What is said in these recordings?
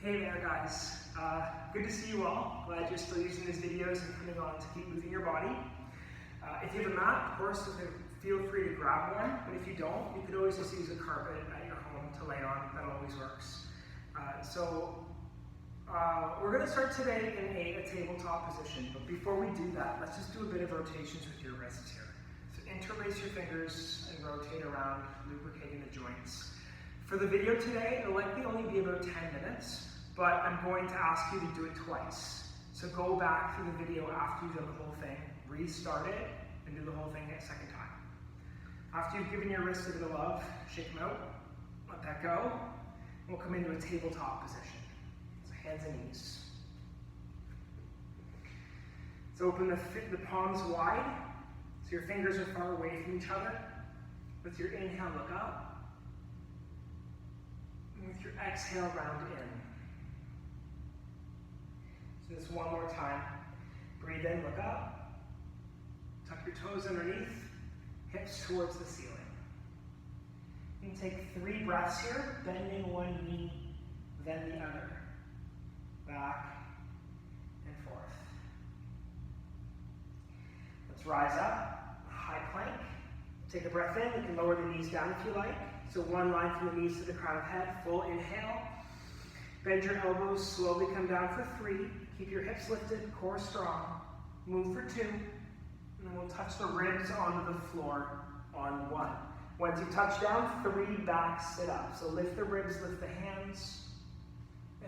Hey there guys, good to see you all. Glad you're still using these videos and coming on to keep moving your body. If you have a mat, of course, feel free to grab one, but if you don't, you could always just use a carpet at your home to lay on. That always works. We're going to start today in a tabletop position, but before we do that, let's just do a bit of rotations with your wrists here. So interlace your fingers and rotate around, lubricating the joints. For the video today, it'll likely only be about 10 minutes, but I'm going to ask you to do it twice. So go back through the video after you've done the whole thing, restart it, and do the whole thing a second time. After you've given your wrists a bit of love, shake them out, let that go, and we'll come into a tabletop position. So hands and knees. So open the palms wide, so your fingers are far away from each other. With your inhale, look up. And with your exhale, round in. So this one more time. Breathe in, look up. Tuck your toes underneath, hips towards the ceiling. You can take 3 breaths here, bending one knee, then the other. Back and forth. Let's rise up, high plank. Take a breath in, you can lower the knees down if you like. So one line from the knees to the crown of head, full inhale. Bend your elbows, slowly come down for 3. Keep your hips lifted, core strong. Move for 2. And then we'll touch the ribs onto the floor on 1. Once you touch down, 3 back, sit up. So lift the ribs, lift the hands,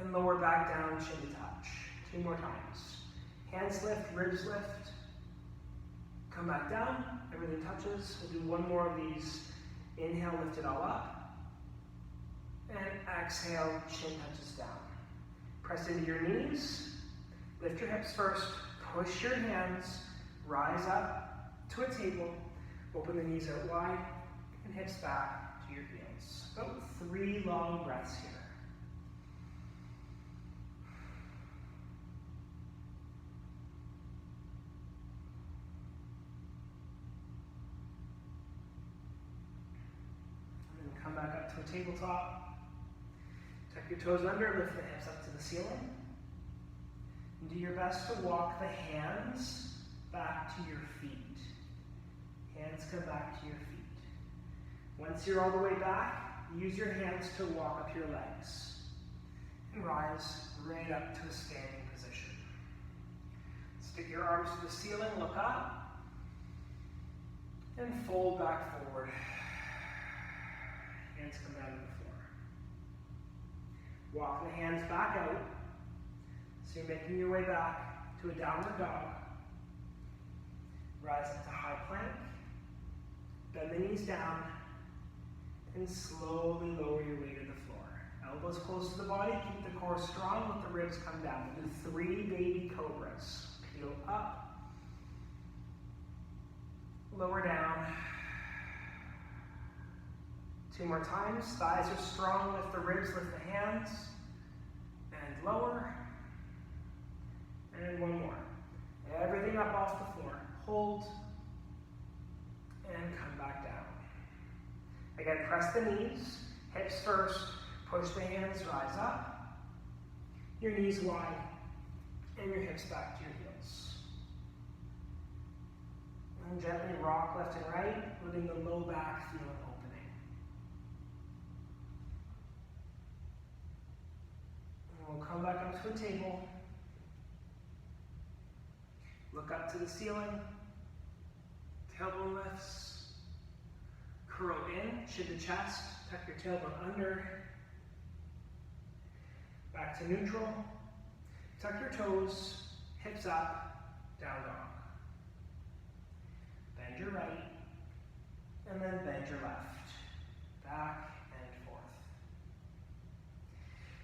and lower back down, chin to touch. 2 more times. Hands lift, ribs lift. Come back down, everything touches. We'll do 1 more of these. Inhale, lift it all up. And exhale, chin touches down. Press into your knees. Lift your hips first. Push your hands. Rise up to a table. Open the knees out wide. And hips back to your heels. About 3 long breaths here. Come back up to a tabletop. Tuck your toes under, lift the hips up to the ceiling. And do your best to walk the hands back to your feet. Hands come back to your feet. Once you're all the way back, use your hands to walk up your legs. And rise right up to a standing position. Stick your arms to the ceiling, look up. And fold back forward. Hands come down to the floor. Walk the hands back out. So you're making your way back to a downward dog. Rise up to high plank. Bend the knees down. And slowly lower your weight to the floor. Elbows close to the body. Keep the core strong. Let the ribs come down. We'll do 3 baby cobras. Peel up. Lower down. 2 more times. Thighs are strong. Lift the ribs, lift the hands. And lower. And 1 more. Everything up off the floor. Hold. And come back down. Again, press the knees. Hips first. Push the hands. Rise up. Your knees wide. And your hips back to your heels. And gently rock left and right, letting the low back feel an opening. We'll come back up to a table. Look up to the ceiling. Tailbone lifts. Curl in, chin to chest. Tuck your tailbone under. Back to neutral. Tuck your toes. Hips up. Down dog. Bend your right. And then bend your left. Back.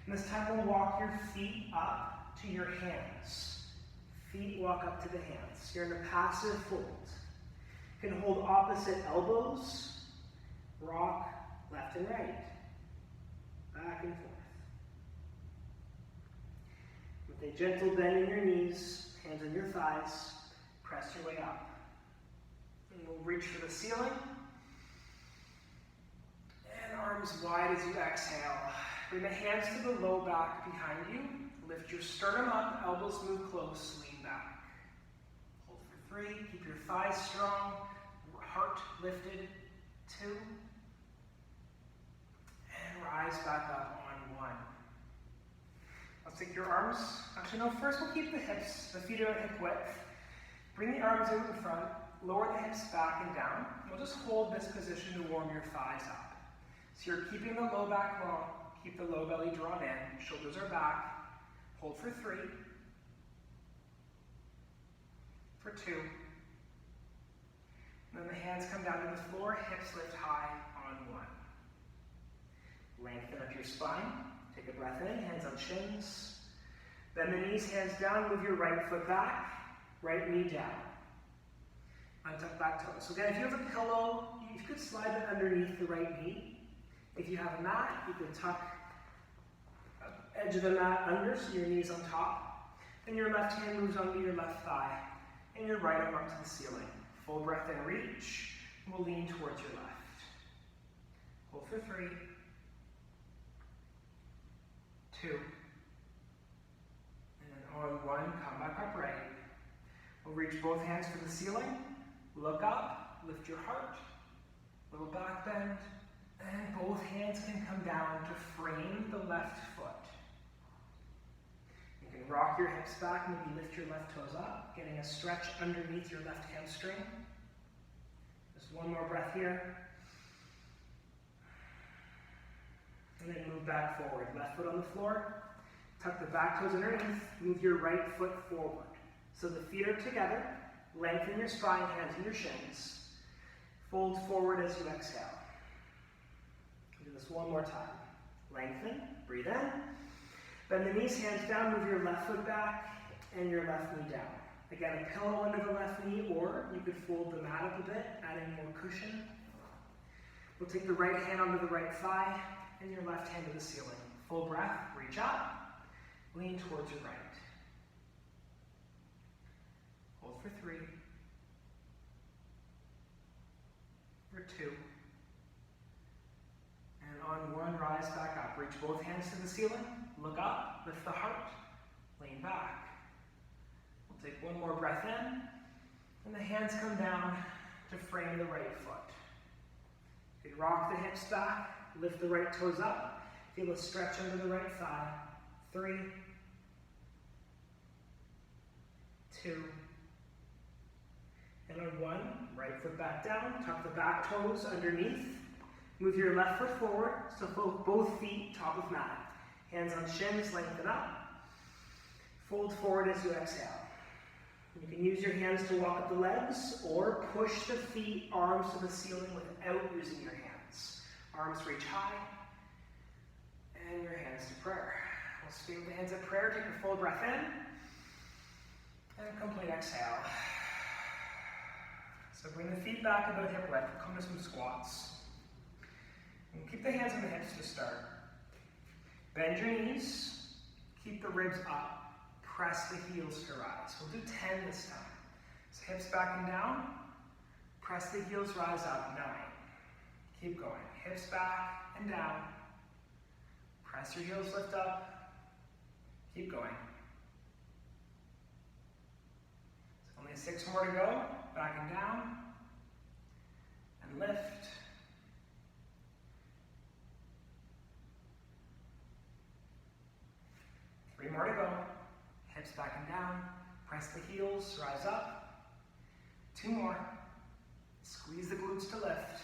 And this time we'll walk your feet up to your hands. Feet walk up to the hands. You're in a passive fold. You can hold opposite elbows. Rock left and right. Back and forth. With a gentle bend in your knees, hands on your thighs, press your way up. And we'll reach for the ceiling. And arms wide as you exhale. Bring the hands to the low back behind you. Lift your sternum up, elbows move close, lean back. Hold for 3, keep your thighs strong, heart lifted, 2. And rise back up on 1. Let's take your arms. Actually, no, first we'll keep the hips, the feet are at hip width. Bring the arms out in front, lower the hips back and down. We'll just hold this position to warm your thighs up. So you're keeping the low back long, keep the low belly drawn in, shoulders are back. Hold for 3, for 2. And then the hands come down to the floor, hips lift high on 1. Lengthen up your spine. Take a breath in, hands on shins. Bend the knees, hands down, move your right foot back, right knee down. Untuck back toes. So again, if you have a pillow, you could slide that underneath the right knee. If you have a mat, you could tuck the edge of the mat under so your knee's on top. Then your left hand moves onto your left thigh, and your right arm up to the ceiling. Full breath in, reach. We'll lean towards your left. Hold for 3, 2, and then on 1, come back upright. We'll reach both hands for the ceiling, look up, lift your heart, little back bend, and both hands can come down to frame the left foot. You can rock your hips back, maybe lift your left toes up, getting a stretch underneath your left hamstring. Just one more breath here. And then move back forward. Left foot on the floor. Tuck the back toes underneath. Move your right foot forward. So the feet are together. Lengthen your spine, hands in your shins. Fold forward as you exhale. Do this one more time. Lengthen. Breathe in. Bend the knees, hands down. Move your left foot back and your left knee down. Again, a pillow under the left knee, or you could fold the mat up a bit, adding more cushion. We'll take the right hand onto the right thigh and your left hand to the ceiling. Full breath, reach up, lean towards your right. Hold for 3, for 2, and on 1, rise back up. Reach both hands to the ceiling, look up, lift the heart, lean back. We'll take one more breath in, and the hands come down to frame the right foot. You can rock the hips back, lift the right toes up, feel a stretch under the right thigh. 3, 2, and on 1, right foot back down, tuck the back toes underneath, move your left foot forward, so both feet top of mat. Hands on shins, lengthen up, fold forward as you exhale. You can use your hands to walk up the legs, or push the feet, arms to the ceiling without using your hands. Arms reach high, and your hands to prayer. We'll stay with the hands at prayer. Take a full breath in, and a complete exhale. So bring the feet back about hip width. We'll come to some squats. And keep the hands on the hips to start. Bend your knees, keep the ribs up. Press the heels to rise. We'll do 10 this time. So hips back and down. Press the heels, rise up. 9. Keep going. Hips back and down. Press your heels, lift up. Keep going. So only 6 more to go. Back and down. And lift. Three more to go. Hips back and down, press the heels, rise up. 2 more. Squeeze the glutes to lift.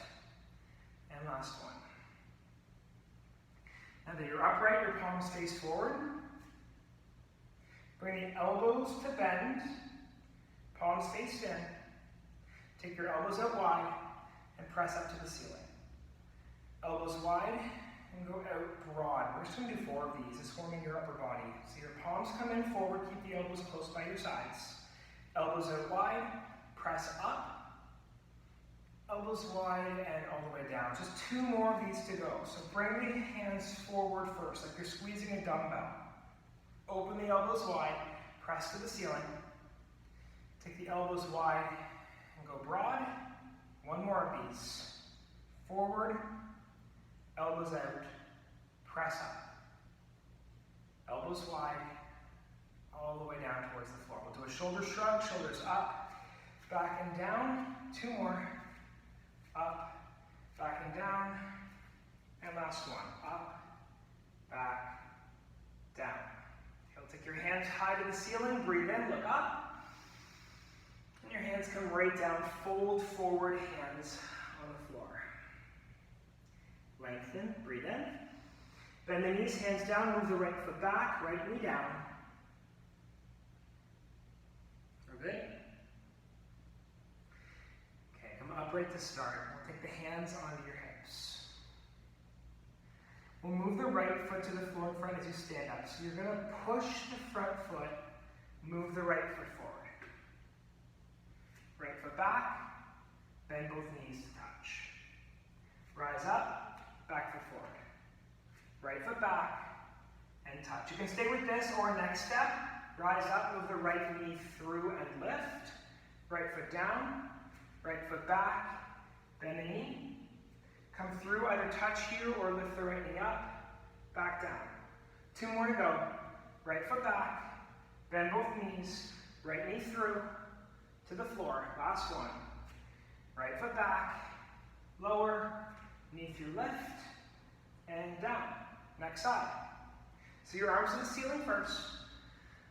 And last one. Now that you're upright, your palms face forward. Bring the elbows to bend. Palms face in. Take your elbows out wide and press up to the ceiling. Elbows wide and go out broad. We're just going to do 4 of these. It's forming your upper body. So your palms come in forward, keep the elbows close by your sides. Elbows out wide, press up. Elbows wide and all the way down. Just 2 more of these to go. So bring the hands forward first, like you're squeezing a dumbbell. Open the elbows wide, press to the ceiling. Take the elbows wide and go broad. 1 more of these. Forward, elbows out, press up. elbows wide, all the way down towards the floor. We'll do a shoulder shrug, shoulders up, back and down. 2 more. Up, back and down. And last one. Up, back, down. You'll take your hands high to the ceiling, breathe in, look up. And your hands come right down, fold forward, hands on the floor. Lengthen, breathe in. Bend the knees, hands down, move the right foot back, right knee down. We're good? Okay, come upright to start. We'll take the hands onto your hips. We'll move the right foot to the floor in front as you stand up. So you're going to push the front foot, move the right foot forward. Right foot back, bend both knees to touch. Rise up, back foot forward. Right foot back, and touch. You can stay with this, or next step, rise up, move the right knee through and lift. Right foot down, right foot back, bend the knee. Come through, either touch here or lift the right knee up, back down. 2 more to go. Right foot back, bend both knees, right knee through, to the floor. Last one. Right foot back, lower, knee through lift, and down. Next side. So your arms to the ceiling first,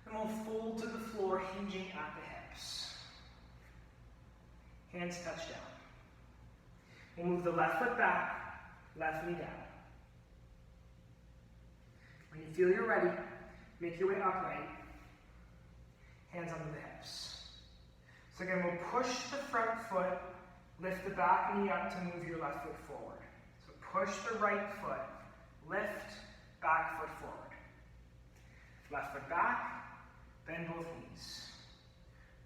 and we'll fold to the floor, hinging at the hips. Hands touch down. We'll move the left foot back, left knee down. When you feel you're ready, make your way upright. Hands onto the hips. So again, we'll push the front foot, lift the back knee up to move your left foot forward. So push the right foot, lift, back foot forward. Left foot back, bend both knees.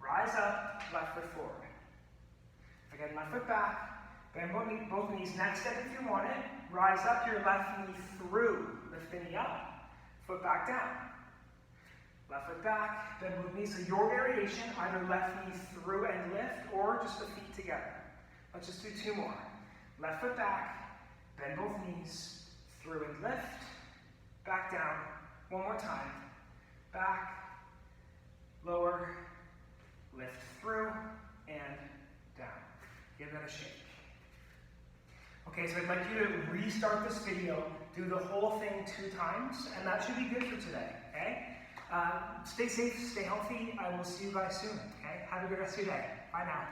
Rise up, left foot forward. Again, left foot back, bend both knees. Next step if you want it, rise up your left knee through, lift the knee up, foot back down. Left foot back, bend both knees. So your variation, either left knee through and lift, or just the feet together. Let's just do 2 more. Left foot back, bend both knees, through and lift, back down. 1 more time. Back, lower, lift through, and down. Give that a shake. Okay, so I'd like you to restart this video, do the whole thing 2 times, and that should be good for today, okay? Stay safe, stay healthy. I will see you guys soon, okay? Have a good rest of your day. Bye now.